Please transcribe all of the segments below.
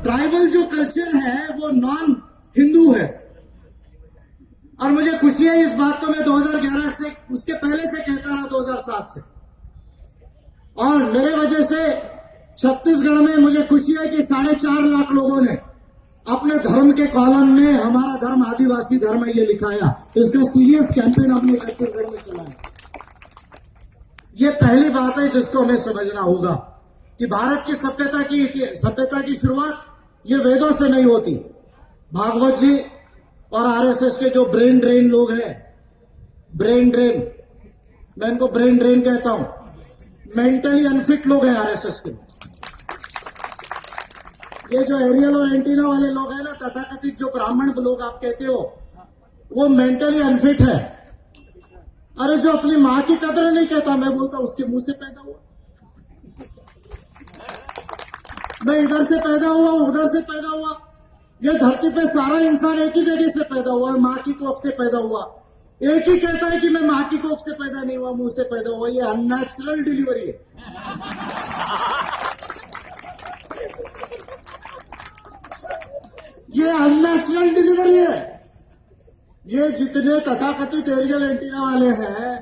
Tribal जो culture है वो नॉन हिंदू है। और मुझे खुशी है इस बात को मैं 2011 से, उसके पहले से कहता रहा, 2007 से। और मेरे वजह से छत्तीसगढ़ में मुझे खुशी है कि 4.5 लाख लोगों ने अपने धर्म के कॉलम में हमारा धर्म आदिवासी धर्म है ये लिखाया। इसका सीरियस कैंपेन हमने छत्तीसगढ़ में चलाया। ये पहली बात है जिसको हमें समझना होगा कि भारत की सभ्यता की शुरुआत ये वेदों से नहीं होती। भागवत जी और आरएसएस के जो ब्रेन ड्रेन लोग हैं, ब्रेन ड्रेन, मैं इनको ब्रेन ड्रेन कहता हूं, मेंटली अनफिट लोग हैं आरएसएस के। ये जो एरियल और एंटीना वाले लोग हैं ना, तथाकथित जो ब्राह्मण लोग आप कहते हो, वो मेंटली अनफिट है। अरे जो अपनी मां की कदर नहीं कहता, मैं बोलता उसके मुंह से पैदा हुआ, मैं इधर से पैदा हुआ, उधर से पैदा हुआ। ये धरती पे सारा इंसान एक ही जगह से पैदा हुआ है, मां की कोख से पैदा हुआ। एक ही कहता है कि मैं मां की कोख से पैदा नहीं हुआ, मुंह से पैदा हुआ। ये अननेचुरल डिलीवरी है। ये अननेचुरल डिलीवरी है। ये जितने तथाकथित एरियल एंटीना वाले हैं,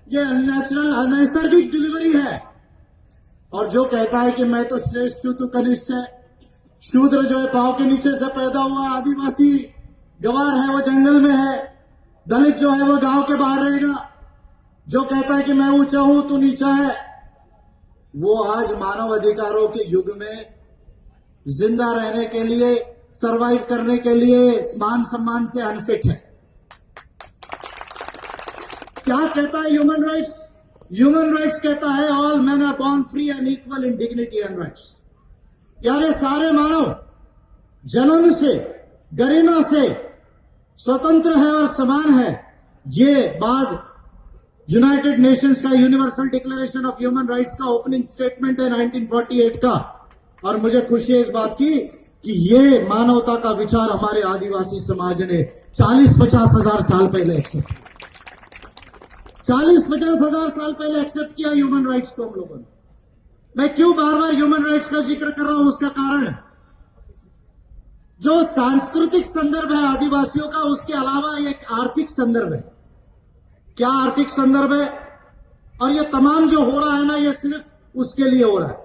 ये अननेचुरल अनैसर्गिक डिलीवरी है। और जो कहता है कि मैं तो श्रेष्ठ हूं, तू कनिष्ठ है, शूद्र जो है पांव के नीचे से पैदा हुआ, आदिवासी गवार है वो जंगल में है, दलित जो है वो गांव के बाहर रहेगा, जो कहता है कि मैं ऊंचा हूं तू नीचा है, वो आज मानव अधिकारों के युग में जिंदा रहने के लिए, सरवाइव करने के लिए मान सम्मान से अनफिट है। क्या कहता है ह्यूमन राइट्स? ह्यूमन राइट्स कहता है all man are born free and equal in dignity and rights. यानी सारे मानव जन्म से, गरिमा से स्वतंत्र है और समान है। ये बात यूनाइटेड नेशंस का universal declaration of human rights का ओपनिंग स्टेटमेंट है 1948 का। और मुझे खुशी है इस बात की कि ये मानवता का विचार हमारे आदिवासी समाज ने 40-50 हजार साल पहले एक्सेप्ट किया। 40-50 हजार साल पहले एक्सेप्ट किया ह्यूमन राइट्स को हम लोगों ने। मैं क्यों बार बार ह्यूमन राइट्स का जिक्र कर रहा हूं, उसका कारण जो सांस्कृतिक संदर्भ है आदिवासियों का, उसके अलावा एक आर्थिक संदर्भ है। क्या आर्थिक संदर्भ है? और ये तमाम जो हो रहा है ना, ये सिर्फ उसके लिए हो रहा है।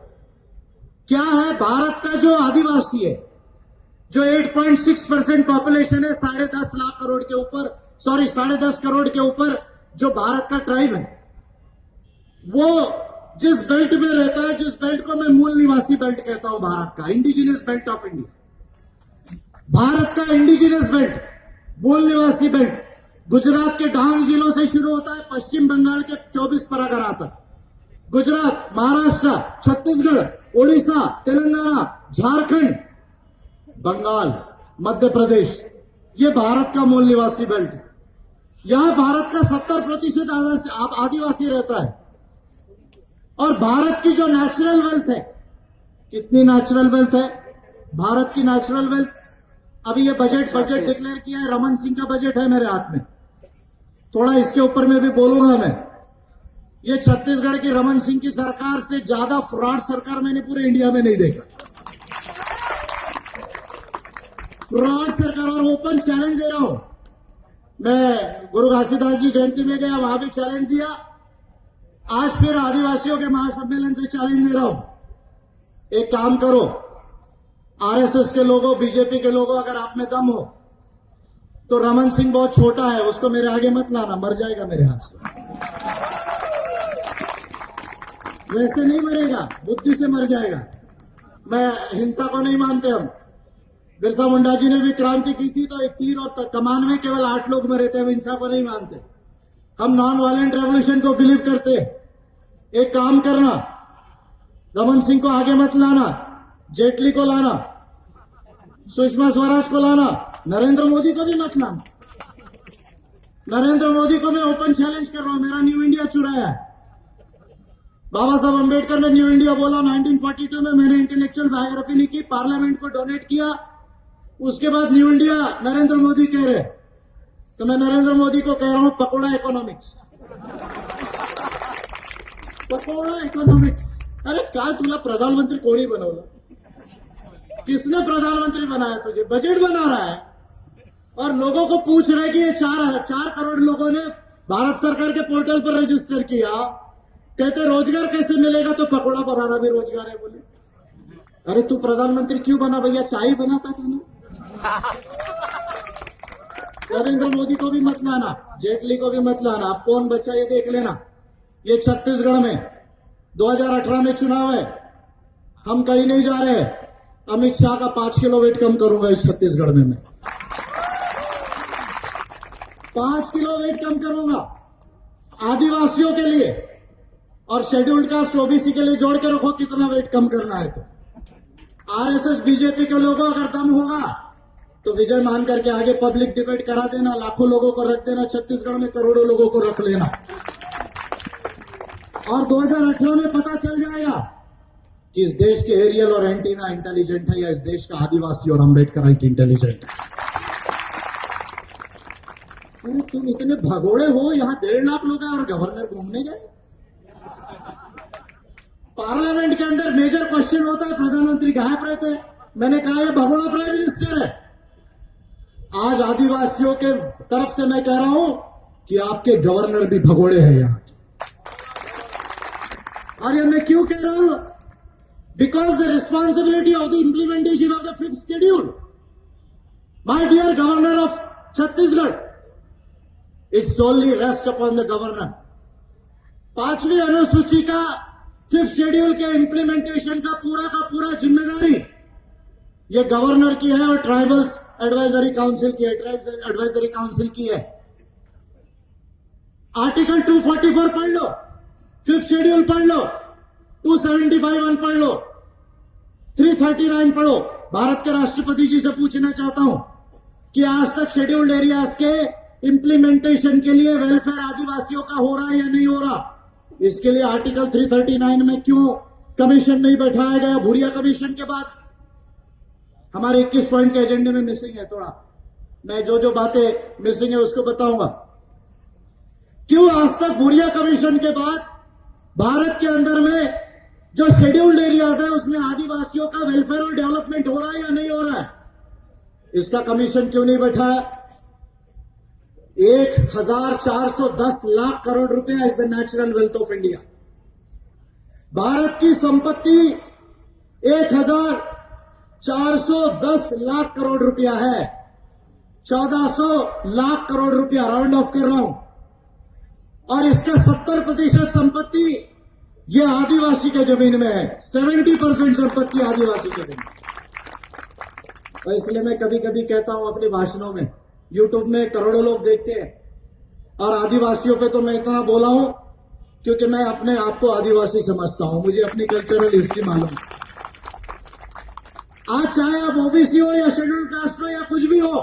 क्या है? भारत का जो आदिवासी है, जो 8.6% पॉपुलेशन है, 10.5 लाख करोड़ के ऊपर, 10.5 करोड़ के ऊपर जो भारत का ट्राइब है, वो जिस बेल्ट में रहता है, जिस बेल्ट को मैं मूल निवासी बेल्ट कहता हूं, भारत का indigenous belt of India, Bharat का इंडिजिनियस बेल्ट, मूल निवासी बेल्ट गुजरात के डांग जिलों से शुरू होता है, पश्चिम बंगाल के 24 परगना तक, गुजरात, महाराष्ट्र, छत्तीसगढ़, उड़ीसा, तेलंगाना, झारखंड, बंगाल, मध्य प्रदेश, ये भारत का मूल निवासी बेल्ट है। यहां भारत का 70% आदिवासी रहता है। और भारत की जो नेचुरल वेल्थ है, कितनी नेचुरल वेल्थ है भारत की? नेचुरल वेल्थ, अभी ये बजट डिक्लेयर किया है, रमन सिंह का बजट है मेरे हाथ में, थोड़ा इसके ऊपर में भी बोलूंगा मैं। ये छत्तीसगढ़ की रमन सिंह की सरकार से ज्यादा फ्रॉड सरकार मैंने पूरे इंडिया में नहीं देखा। फ्रॉड सरकार। और ओपन चैलेंज दे रहा हूं मैं, गुरु घासीदास जी जयंती में गया, वहां भी चैलेंज दिया, आज फिर आदिवासियों के महासम्मेलन से चैलेंज दे रहा हूं। एक काम करो, आरएसएस के लोगों, बीजेपी के लोगों, अगर आप में दम हो तो रमन सिंह बहुत छोटा है, उसको मेरे आगे मत लाना, मर जाएगा मेरे हाथ से। वैसे नहीं मरेगा, बुद्धि से मर जाएगा। मैं हिंसा को नहीं मानते हम। बिरसा मुंडा जी ने भी क्रांति की थी तो एक तीर और कमान में केवल 8 लोग मरे थे। हम हिंसा को नहीं मानते, हम नॉन वायलेंट रेवोल्यूशन को बिलीव करते हैं। एक काम करना, रमन सिंह को आगे मत लाना, जेटली को लाना, सुषमा स्वराज को लाना, नरेंद्र मोदी को भी मत लाना। नरेंद्र मोदी को मैं ओपन चैलेंज कर रहा हूं, मेरा न्यू इंडिया चुराया है। बाबा साहब अंबेडकर ने न्यू इंडिया बोला 1942 में, मैंने इंटेलेक्चुअल बायोग्राफी लिखी, पार्लियामेंट को डोनेट किया, उसके बाद न्यू इंडिया नरेंद्र मोदी कह रहे। तो मैं नरेंद्र मोदी को कह रहा हूं, पकोड़ा इकोनॉमिक्स, पकोड़ा इकोनॉमिक्स। अरे काय तुला प्रधानमंत्री कोणी बनवलं? किसने प्रधानमंत्री बनाया तुझे? बजट बना रहा है और लोगों को पूछ रहे कि ये 4 करोड़ लोगों ने भारत सरकार के पोर्टल पर रजिस्टर किया, कहते रोजगार कैसे मिलेगा? तो पकौड़ा बनाना भी रोजगार है बोले। अरे तू प्रधानमंत्री क्यों बना भैया? चाय बनाता था ना। नरेंद्र मोदी को भी मत लाना, जेटली को भी मत लाना। अब कौन बचा ये देख लेना। ये छत्तीसगढ़ में 2018 में चुनाव है, हम कहीं नहीं जा रहे। अमित शाह का 5 किलो वेट कम करूंगा इस छत्तीसगढ़ में मैं। 5 किलो वेट कम करूंगा आदिवासियों के लिए, और शेड्यूल्ड कास्ट ओबीसी के लिए जोड़ के रखो कितना वेट कम करना है। तो आरएसएस बीजेपी के लोगों अगर दम होगा तो विजय मान करके आगे पब्लिक डिबेट करा देना, लाखों लोगों को रख देना, छत्तीसगढ़ में करोड़ों लोगों को रख लेना, और 2018 में पता चल जाएगा कि इस देश के एरियल और एंटीना इंटेलिजेंट है या इस देश का आदिवासी और अम्बेडकराइट इंटेलिजेंट है। अरे तुम इतने भगोड़े हो, यहां 1.5 लाख लोग हैं और गवर्नर घूमने गए। पार्लियामेंट के अंदर मेजर क्वेश्चन होता है, प्रधानमंत्री गायब रहते हैं। मैंने कहा ये भगोड़ा प्राइम मिनिस्टर है। आज आदिवासियों के तरफ से मैं कह रहा हूं कि आपके गवर्नर भी भगोड़े हैं यहां। और ये मैं क्यों कह रहा हूं? Because the responsibility of the implementation of the 5th schedule, my dear governor of Chhattisgarh, it solely rest upon the governor. 5वीं अनुसूची का 5th शेड्यूल के इंप्लीमेंटेशन का पूरा जिम्मेदारी ये गवर्नर की है और ट्राइबल्स एडवाइजरी काउंसिल की है। ट्राइब्स एडवाइजरी काउंसिल की है। आर्टिकल 244 पढ़ लो, 5th शेड्यूल पढ़ लो, 275 पढ़ लो, 339 पढ़ो। भारत के राष्ट्रपति जी से पूछना चाहता हूं कि आज तक शेड्यूल्ड एरियाज के इंप्लीमेंटेशन के लिए वेलफेयर आदिवासियों का हो रहा है या नहीं हो रहा? इसके लिए आर्टिकल 339 में क्यों कमीशन नहीं बैठाया गया? भूरिया कमीशन के बाद हमारे 21 पॉइंट के एजेंडे में मिसिंग है। थोड़ा मैं जो बातें मिसिंग है उसको बताऊंगा। क्यों आज तक भूरिया कमीशन के बाद भारत के अंदर में जो शेड्यूल्ड एरियाज है उसमें आदिवासियों का वेलफेयर और डेवलपमेंट हो रहा है या नहीं हो रहा है? इसका कमीशन क्यों नहीं बैठाया? 1410 लाख करोड़ रुपया is the natural wealth of India. Bharat की संपत्ति 1410 लाख करोड़ रुपया है। 1400 लाख करोड़ रुपया राउंड ऑफ कर रहा हूं, और इसका 70% संपत्ति ये आदिवासी के जमीन में है। 70% संपत्ति आदिवासी के जमीन। और इसलिए मैं कभी कभी कहता हूं अपने भाषणों में, यूट्यूब में करोड़ों लोग देखते हैं, और आदिवासियों पे तो मैं इतना बोला हूं क्योंकि मैं अपने आप को आदिवासी समझता हूं, मुझे अपनी कल्चरल हिस्ट्री मालूम है। आज चाहे आप ओबीसी हो या शेड्यूल्ड कास्ट हो या कुछ भी हो,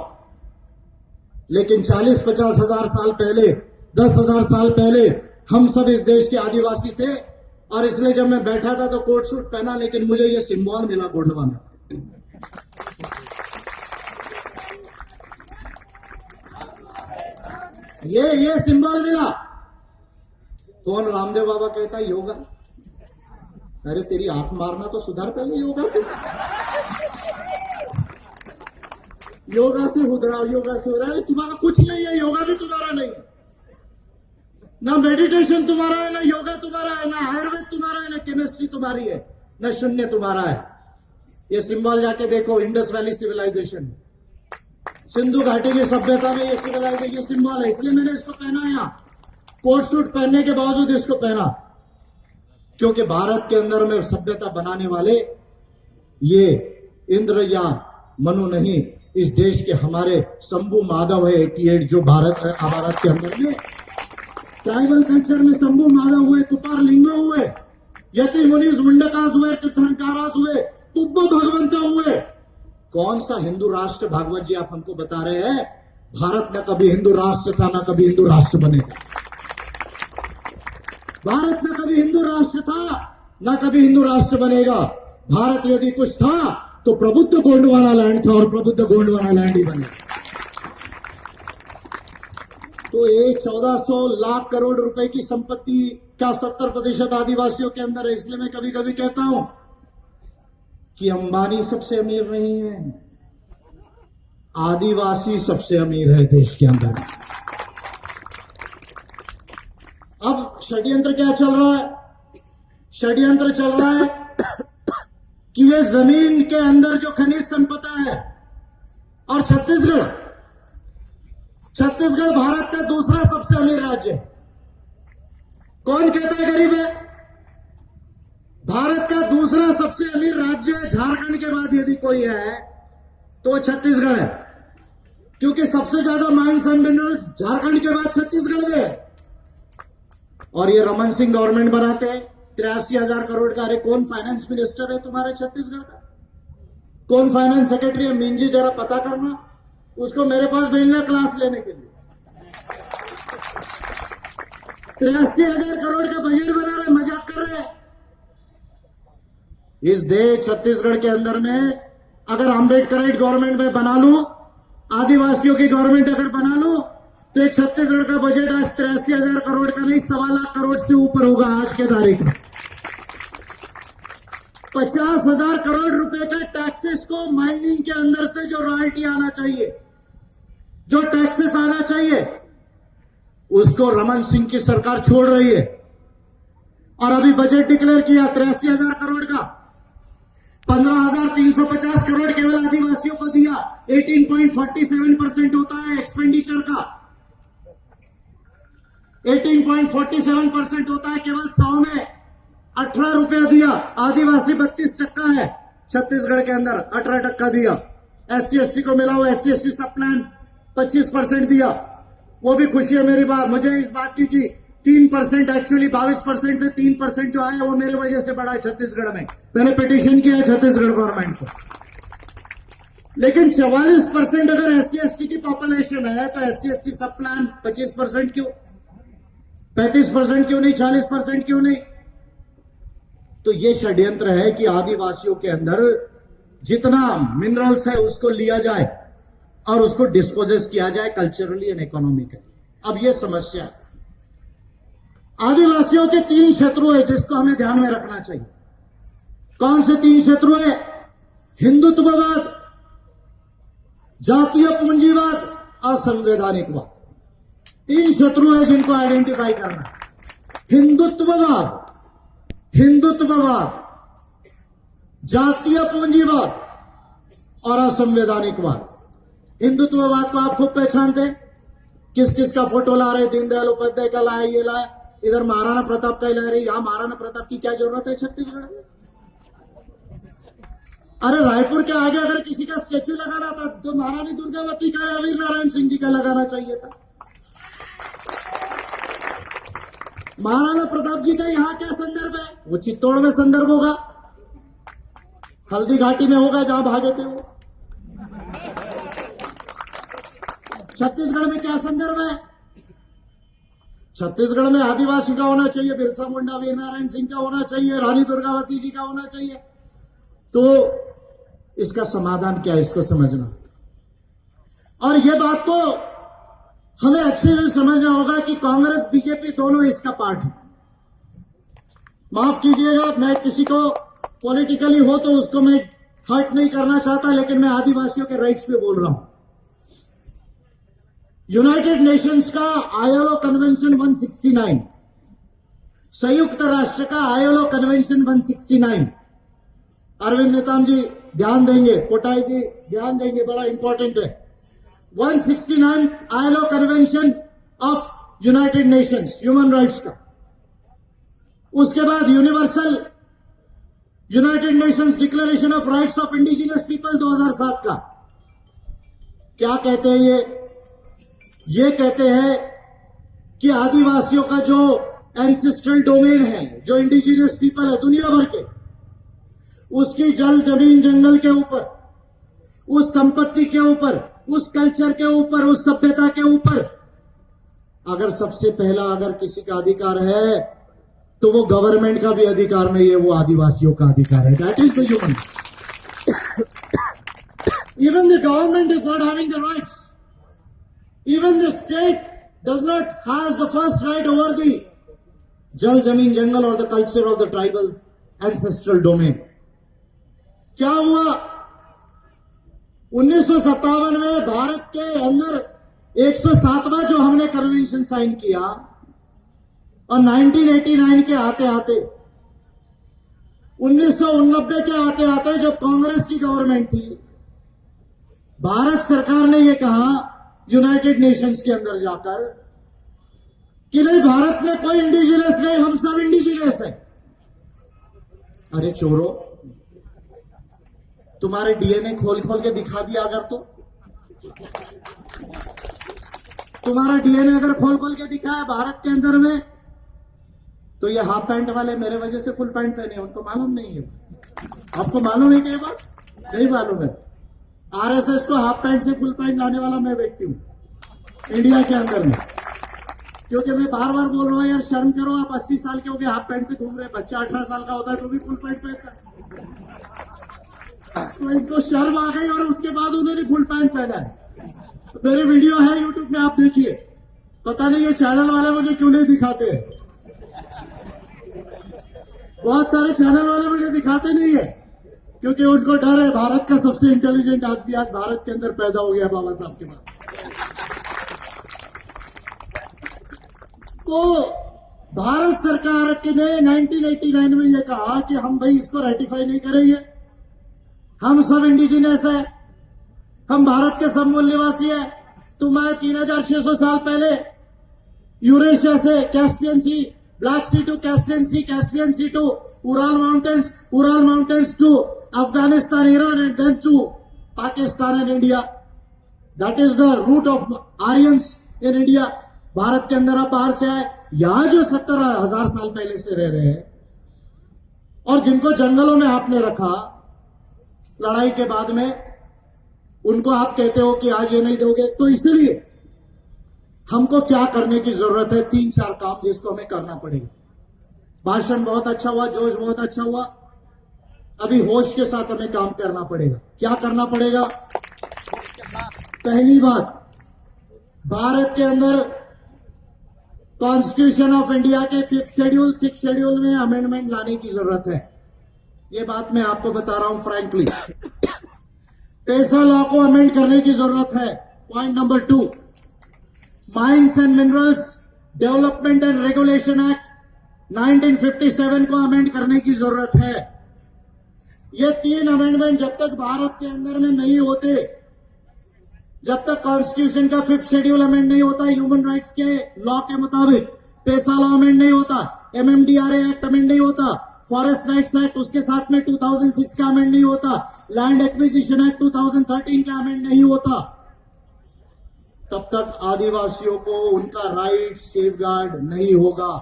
लेकिन 40-50 हजार साल पहले, 10,000 साल पहले हम सब इस देश के आदिवासी थे। और इसलिए जब मैं बैठा था तो कोट सूट पहना, लेकिन मुझे ये सिंबल मिला गोंडवाना। ये सिंबल मिला। कौन? रामदेव बाबा कहता है योगा। अरे तेरी आंख मारना तो सुधार पहले योगा से। योगा से उधरा, योगा से उधरा। अरे तुम्हारा कुछ नहीं है, योगा भी तुम्हारा नहीं है, ना मेडिटेशन तुम्हारा है, ना योगा तुम्हारा है, ना आयुर्वेद तुम्हारा है, ना केमिस्ट्री तुम्हारी है, ना शून्य तुम्हारा है। ये सिंबल जाके देखो, इंडस वैली सिविलाइजेशन, सिंधु घाटी की सभ्यता में ये सिविलाइजेशन, ये सिंबल है। इसलिए मैंने इसको पहनाया, कोट सूट पहनने के बावजूद इसको पहना, क्योंकि भारत के अंदर में सभ्यता बनाने वाले ये इंद्र या मनु नहीं, इस देश के हमारे शंभू माधव है 88, जो भारत के अंदर में ट्राइबल कल्चर में शंभू माधव हुए, तुपार लिंगो हुए, यति मुनीस मुंडकास हुए, तीर्थंकारास हुए, तुब्बो भगवंता हुए। कौन सा हिंदू राष्ट्र भागवत जी आप हमको बता रहे हैं? भारत न कभी हिंदू राष्ट्र था, न कभी हिंदू राष्ट्र बनेगा। भारत न कभी हिंदू राष्ट्र था, न कभी हिंदू राष्ट्र बनेगा। भारत यदि कुछ था तो प्रबुद्ध गोंडवाना लैंड था, और प्रबुद्ध गोंडवाना लैंड ही बनेगा। तो ये 1400 लाख करोड़ रुपए की संपत्ति का 70% आदिवासियों के अंदर है। इसलिए मैं कभी कभी कहता हूं कि अंबानी सबसे अमीर नहीं है, आदिवासी सबसे अमीर है देश के अंदर। अब षड्यंत्र क्या चल रहा है? षड्यंत्र चल रहा है कि ये जमीन के अंदर जो खनिज संपदा है, और छत्तीसगढ़ भारत का दूसरा सबसे अमीर राज्य है। कौन कहता है गरीब है? भारत का दूसरा सबसे अमीर राज्य है झारखंड के बाद यदि कोई है तो छत्तीसगढ़ है, क्योंकि सबसे ज्यादा माइंस एंड मिनरल्स झारखंड के बाद छत्तीसगढ़ में है। और ये रमन सिंह गवर्नमेंट बनाते हैं 83,000 करोड़ का। अरे कौन फाइनेंस मिनिस्टर है तुम्हारे छत्तीसगढ़ का? कौन फाइनेंस सेक्रेटरी है? मिंजी जरा पता करना, उसको मेरे पास भेजना क्लास लेने के लिए। 83,000 करोड़ का बजट बना रहे, मजाक कर रहे हैं। इस देश छत्तीसगढ़ के अंदर में अगर अम्बेडकराइट गवर्नमेंट में बना लूं, आदिवासियों की गवर्नमेंट अगर बना लूं, तो एक छत्तीसगढ़ का बजट आज 83,000 करोड़ का नहीं, 1.25 लाख करोड़ से ऊपर होगा आज के तारीख में। 50,000 करोड़ रुपए के टैक्सेस को माइनिंग के अंदर से जो रॉयल्टी आना चाहिए, जो टैक्सेस आना चाहिए, उसको रमन सिंह की सरकार छोड़ रही है। और अभी बजट डिक्लेयर किया 83,000 करोड़ का, 15,350 करोड़ केवल आदिवासियों को दिया। 18.47% होता है एक्सपेंडिचर का, 18.47% होता है। केवल 100 में 18 रुपया दिया। आदिवासी 32% है छत्तीसगढ़ के अंदर, 18% दिया। SC/ST को मिला हुआ SC/ST सब प्लान 25% दिया। वो भी खुशी है मेरी बात, मुझे इस बात की कि 3% एक्चुअली 22% से 3% जो आया वो मेरे वजह से बढ़ा है छत्तीसगढ़ में। मैंने पिटीशन किया है छत्तीसगढ़ गवर्नमेंट को। लेकिन 44% अगर SC/ST की पॉपुलेशन है तो SC/ST सब प्लान 25% क्यों, 35% क्यों नहीं, 40% क्यों नहीं? तो ये षड्यंत्र है कि आदिवासियों के अंदर जितना मिनरल्स है उसको लिया जाए और उसको डिस्पोजेस किया जाए कल्चरली एंड इकोनॉमिकली। अब ये समस्या है। आदिवासियों के 3 शत्रु है जिसको हमें ध्यान में रखना चाहिए। कौन से 3 शत्रु है? हिंदुत्ववाद, जातीय पूंजीवाद, असंवैधानिकवाद। 3 शत्रु है जिनको आइडेंटिफाई करना। हिंदुत्ववाद, जातीय पूंजीवाद और असंवैधानिकवाद। हिंदुत्ववाद को आप खूब पहचानते हैं। किस किस का फोटो ला रहे? दीनदयाल उपाध्याय का लाया, ये लाया, इधर महाराणा प्रताप का ला रहे। यहां महाराणा प्रताप की क्या जरूरत है छत्तीसगढ़ में? अरे रायपुर के आगे अगर किसी का स्टेच्यू लगाना था तो महारानी दुर्गावती का या वीर नारायण सिंह जी का लगाना चाहिए था। महाराणा प्रताप जी का यहां क्या संदर्भ है? वो चित्तौड़ में संदर्भ होगा, हल्दी घाटी में होगा जहां भागे थे वो। छत्तीसगढ़ में क्या संदर्भ है? छत्तीसगढ़ में आदिवासी का होना चाहिए, बिरसा मुंडा, वीर नारायण सिंह का होना चाहिए, रानी दुर्गावती जी का होना चाहिए। तो इसका समाधान क्या है, इसको समझना। और यह बात तो हमें अच्छे से समझना होगा कि कांग्रेस बीजेपी दोनों इसका पार्ट है। माफ कीजिएगा, मैं किसी को पॉलिटिकली हो तो उसको मैं हर्ट नहीं करना चाहता, लेकिन मैं आदिवासियों के राइट्स पे बोल रहा हूं। यूनाइटेड नेशंस का आईएलओ कन्वेंशन 169, संयुक्त राष्ट्र का आईएलओ कन्वेंशन 169, अरविंद नेताम जी ध्यान देंगे, कोटाई जी ध्यान देंगे, बड़ा इंपॉर्टेंट है। 169 ILO convention of United Nations human rights का। उसके बाद universal United Nations declaration of rights of indigenous people 2007 का। क्या कहते हैं ये कहते हैं कि आदिवासियों का जो एंसेस्ट्रल डोमेन है, जो इंडिजिनस पीपल है दुनिया भर के, उसकी जल जमीन जंगल के ऊपर, उस संपत्ति के ऊपर, उस कल्चर के ऊपर, उस सभ्यता के ऊपर अगर सबसे पहला अगर किसी का अधिकार है तो वो गवर्नमेंट का भी अधिकार नहीं है, वो आदिवासियों का अधिकार है। That is the human. Even the government is not having the rights, even the state does not has the first right over the जल जमीन जंगल और the culture of the tribal ancestral domain. क्या हुआ? 1957 में भारत के अंदर 107वां जो हमने कन्वेंशन साइन किया, और 1989 के आते आते 1989 के आते आते जो कांग्रेस की गवर्नमेंट थी, भारत सरकार ने यह कहा यूनाइटेड नेशंस के अंदर जाकर कि नहीं, भारत में कोई इंडिजिनस नहीं, हम सब इंडिजिनस है। अरे चोरों, तुम्हारे डीएनए खोल खोल के दिखा दिया अगर, तो तुम्हारा डीएनए अगर खोल खोल के दिखाया भारत के अंदर में, तो ये हाफ पैंट वाले मेरे वजह से फुल पैंट पहने, उनको मालूम नहीं है। आपको मालूम है क्या ये बात? नहीं मालूम है। आरएसएस को हाफ पैंट से फुल पैंट लाने वाला मैं व्यक्ति हूं इंडिया के अंदर में, क्योंकि मैं बार बार बोल रहा हूं, यार शर्म करो, आप 80 साल के हो गए हाफ पैंट पे घूम रहे, बच्चा 18 साल का होता है तो भी फुल पैंट पहनता है। तो इनको शर्म आ गई और उसके बाद उन्होंने फुल पैंट पहना है। तो मेरे वीडियो है यूट्यूब में, आप देखिए। पता नहीं ये चैनल वाले मुझे क्यों नहीं दिखाते, बहुत सारे चैनल वाले मुझे दिखाते नहीं है, क्योंकि उनको डर है भारत का सबसे इंटेलिजेंट आदमी आज भारत के अंदर पैदा हो गया बाबा साहब के बाद। तो भारत सरकार ने 1989 में यह कहा कि हम भाई इसको रेटिफाई नहीं करेंगे, हम सब इंडिजिनस है, हम भारत के सब मूल निवासी है। तुम्हारे 3600 साल पहले यूरेशिया से Caspian Sea, Black Sea to Caspian Sea to Ural mountains to Afghanistan, Iran and then to Pakistan and India. That is the route of Aryans in India. Bharat के अंदर आप बाहर से आए, यहां जो 70,000 साल पहले से रह रहे हैं और जिनको जंगलों में आपने रखा लड़ाई के बाद में, उनको आप कहते हो कि आज ये नहीं दोगे। तो इसलिए हमको क्या करने की जरूरत है? 3-4 काम जिसको हमें करना पड़ेगा। भाषण बहुत अच्छा हुआ, जोश बहुत अच्छा हुआ, अभी होश के साथ हमें काम करना पड़ेगा। क्या करना पड़ेगा? पहली बात, भारत के अंदर कॉन्स्टिट्यूशन ऑफ इंडिया के 6th शेड्यूल में अमेंडमेंट लाने की जरूरत है। ये बात मैं आपको बता रहा हूं फ्रैंकली। पेसा लॉ को अमेंड करने की जरूरत है। Point number 2, mines and minerals development and regulation act 1957 को अमेंड करने की जरूरत है। ये 3 अमेंडमेंट जब तक भारत के अंदर में नहीं होते, जब तक कॉन्स्टिट्यूशन का 5th शेड्यूल अमेंड नहीं होता, ह्यूमन राइट्स के लॉ के मुताबिक पेसा लॉ अमेंड नहीं होता, एमएमडीआरए एक्ट अमेंड नहीं होता, फॉरेस्ट राइट्स एक्ट उसके साथ में 2006 का अमेंड नहीं होता, लैंड एक्विजिशन एक्ट 2013 का अमेंड नहीं होता, तब तक आदिवासियों को उनका राइट सेफगार्ड नहीं होगा।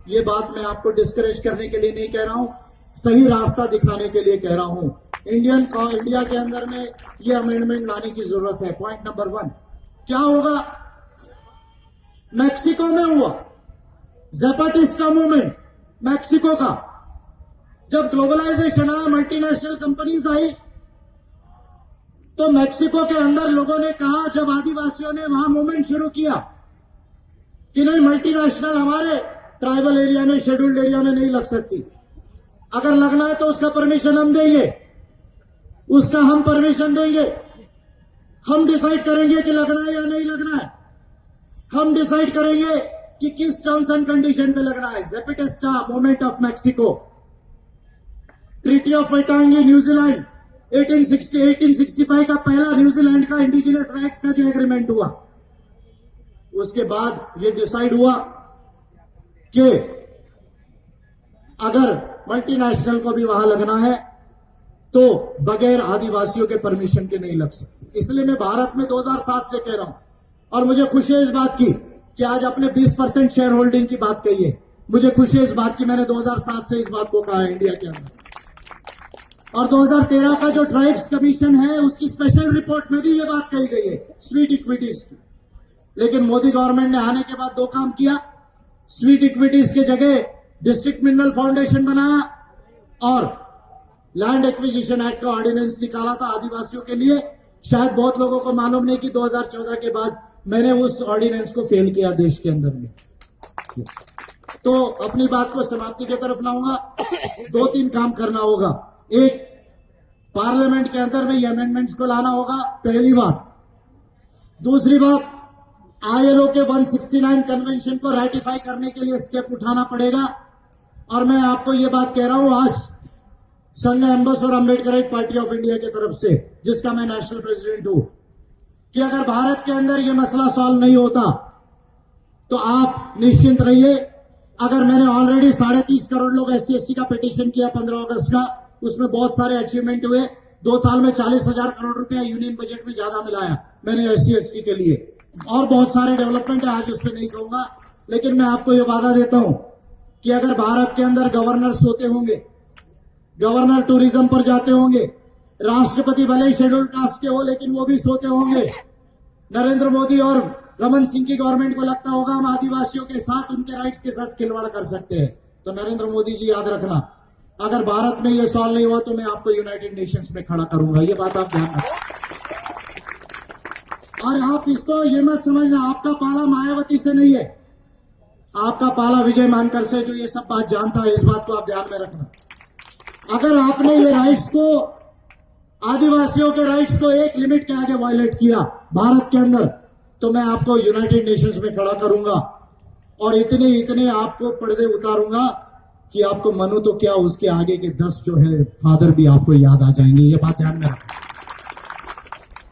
ये बात मैं आपको डिस्करेज करने के लिए नहीं कह रहा हूं, सही रास्ता दिखाने के लिए कह रहा हूं। इंडिया के अंदर में ये अमेंडमेंट लाने की जरूरत है। पॉइंट नंबर 1, क्या होगा? मैक्सिको में हुआ ज़ेपाटिस्टा मूवमेंट, मैक्सिको का। जब ग्लोबलाइजेशन आया, मल्टीनेशनल कंपनीज आई, तो मैक्सिको के अंदर लोगों ने कहा, जब आदिवासियों ने वहां मूवमेंट शुरू किया कि नहीं, मल्टीनेशनल हमारे ट्राइबल एरिया में, शेड्यूल्ड एरिया में नहीं लग सकती, अगर लगना है तो उसका परमिशन हम देंगे, उसका हम परमिशन देंगे, हम डिसाइड करेंगे कि लगना है या नहीं लगना है, हम डिसाइड करेंगे कि किस टर्म्स एंड कंडीशन पे लगना है। Zapatista movement of Mexico. Treaty of Waitangi New Zealand 1865 का पहला न्यूजीलैंड का इंडिजिनस राइट्स का जो एग्रीमेंट हुआ, उसके बाद यह डिसाइड हुआ कि अगर मल्टीनेशनल को भी वहां लगना है तो बगैर आदिवासियों के परमिशन के नहीं लग सकती। इसलिए मैं भारत में 2007 से कह रहा हूं, और मुझे खुशी है इस बात की कि आज आपने 20% शेयर होल्डिंग की बात कही है। मुझे खुशी है इस बात की, मैंने 2007 से इस बात को कहा है इंडिया के अंदर। और 2013 का जो ट्राइब्स कमीशन है, उसकी स्पेशल रिपोर्ट में भी ये बात कही गई है, स्वीट इक्विटीज की। लेकिन मोदी गवर्नमेंट ने आने के बाद 2 काम किया। स्वीट इक्विटीज के जगह डिस्ट्रिक्ट मिनरल फाउंडेशन बनाया और लैंड एक्विजिशन एक्ट का ऑर्डिनेंस निकाला था आदिवासियों के लिए। शायद बहुत लोगों को मालूम नहीं कि 2014 के बाद मैंने उस ऑर्डिनेंस को फेल किया देश के अंदर में। तो अपनी बात को समाप्ति की तरफ लाऊंगा। 2-3 काम करना होगा। एक, पार्लियामेंट के अंदर में ये अमेंडमेंट्स को लाना होगा, पहली बात। दूसरी बात, आईएलओ के 169 कन्वेंशन को रेटिफाई करने के लिए स्टेप उठाना पड़ेगा। और मैं आपको ये बात कह रहा हूं आज संघ एम्बस और अम्बेडकराइट पार्टी ऑफ इंडिया की तरफ से, जिसका मैं नेशनल प्रेसिडेंट हूं, कि अगर भारत के अंदर ये मसला सॉल्व नहीं होता तो आप निश्चिंत रहिए। अगर मैंने ऑलरेडी 30.5 करोड़ लोग SC/ST का पिटीशन किया 15 अगस्त का, उसमें बहुत सारे अचीवमेंट हुए। 2 साल में 40,000 करोड़ रुपया यूनियन बजट में ज्यादा मिलाया मैंने SC/ST के लिए, और बहुत सारे डेवलपमेंट है, आज उस पर नहीं कहूंगा। लेकिन मैं आपको ये वादा देता हूं कि अगर भारत के अंदर गवर्नर सोते होंगे, गवर्नर टूरिज्म पर जाते होंगे, राष्ट्रपति भले ही शेड्यूल्ड कास्ट के हो लेकिन वो भी सोते होंगे, नरेंद्र मोदी और रमन सिंह की गवर्नमेंट को लगता होगा हम आदिवासियों के साथ, उनके राइट्स के साथ खिलवाड़ कर सकते हैं, तो नरेंद्र मोदी जी याद रखना, अगर भारत में ये सॉल्व नहीं हुआ तो मैं आपको यूनाइटेड नेशंस में खड़ा करूंगा। ये बात आप ध्यान रखें। और आप इसको ये मत समझना आपका पाला मायावती से नहीं है, आपका पाला विजय मानकर से, जो ये सब बात जानता है। इस बात को आप ध्यान में रखना। अगर आपने ये राइट्स को, आदिवासियों के राइट्स को एक लिमिट के आगे वायलेट किया भारत के अंदर, तो मैं आपको यूनाइटेड नेशंस में खड़ा करूंगा और इतने आपको पर्दे उतारूंगा कि आपको मनु तो क्या, उसके आगे के 10 जो है फादर भी आपको याद आ जाएंगे। ये बात ध्यान में रखना।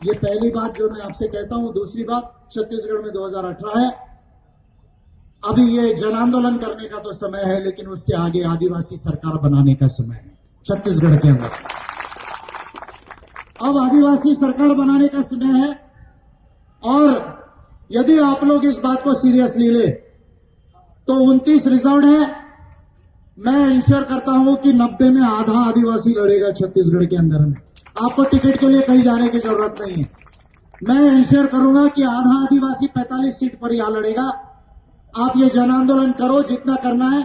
ये पहली बात जो मैं आपसे कहता हूं। दूसरी बात, छत्तीसगढ़ में 2018 है, अभी ये जन आंदोलन करने का तो समय है, लेकिन उससे आगे आदिवासी सरकार बनाने का समय है छत्तीसगढ़ के अंदर। अब आदिवासी सरकार बनाने का समय है, और यदि आप लोग इस बात को सीरियसली ले तो 29 रिजर्व है। मैं इंश्योर करता हूं कि 90 में आधा आदिवासी लड़ेगा छत्तीसगढ़ के अंदर में। आपको टिकट के लिए कहीं जाने की जरूरत नहीं है। मैं इंश्योर करूंगा कि आधा आदिवासी 45 सीट पर यहां लड़ेगा। आप ये जन आंदोलन करो जितना करना है,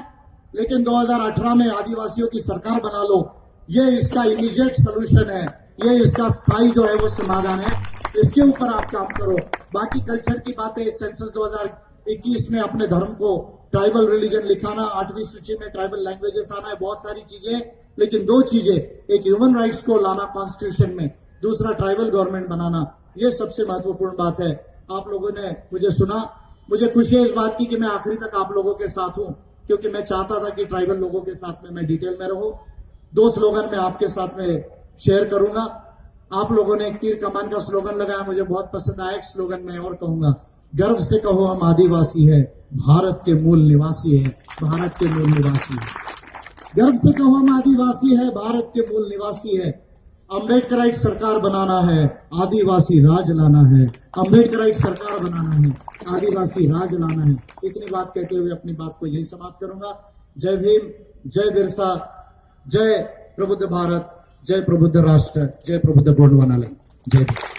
लेकिन 2018 में आदिवासियों की सरकार बना लो। ये इसका इमीडिएट सोल्यूशन है, ये इसका स्थायी जो है वो समाधान है। इसके ऊपर आप काम करो। बाकी कल्चर की बातें, सेंसस 2021 में अपने धर्म को ट्राइबल रिलीजन लिखाना, 8वीं सूची में ट्राइबल लैंग्वेजेस आना है, बहुत सारी चीजें, लेकिन 2 चीजें, एक ह्यूमन राइट्स को लाना कॉन्स्टिट्यूशन में, दूसरा ट्राइबल गवर्नमेंट बनाना, ये सबसे महत्वपूर्ण बात है। आप लोगों ने मुझे सुना, मुझे खुशी है इस बात की कि मैं आखिरी तक आप लोगों के साथ हूं, क्योंकि मैं चाहता था कि ट्राइबल लोगों के साथ में मैं डिटेल में रहूं। 2 स्लोगन मैं आपके साथ में शेयर करूंगा। आप लोगों ने एक तीर कमान का स्लोगन लगाया, मुझे बहुत पसंद आया। एक स्लोगन मैं और कहूंगा, गर्व से कहो हम आदिवासी है, भारत के मूल निवासी है, भारत के मूल निवासी है। गर्व से कहो हम आदिवासी है, भारत के मूल निवासी है। अम्बेडकराइट सरकार बनाना है, आदिवासी राज लाना है। अम्बेडकराइट सरकार बनाना है, आदिवासी राज लाना है। इतनी बात कहते हुए अपनी बात को यही समाप्त करूंगा। जय भीम, जय बिरसा, जय प्रबुद्ध भारत, जय प्रबुद्ध राष्ट्र, जय प्रबुद्ध गोंडवाना। जय भीम।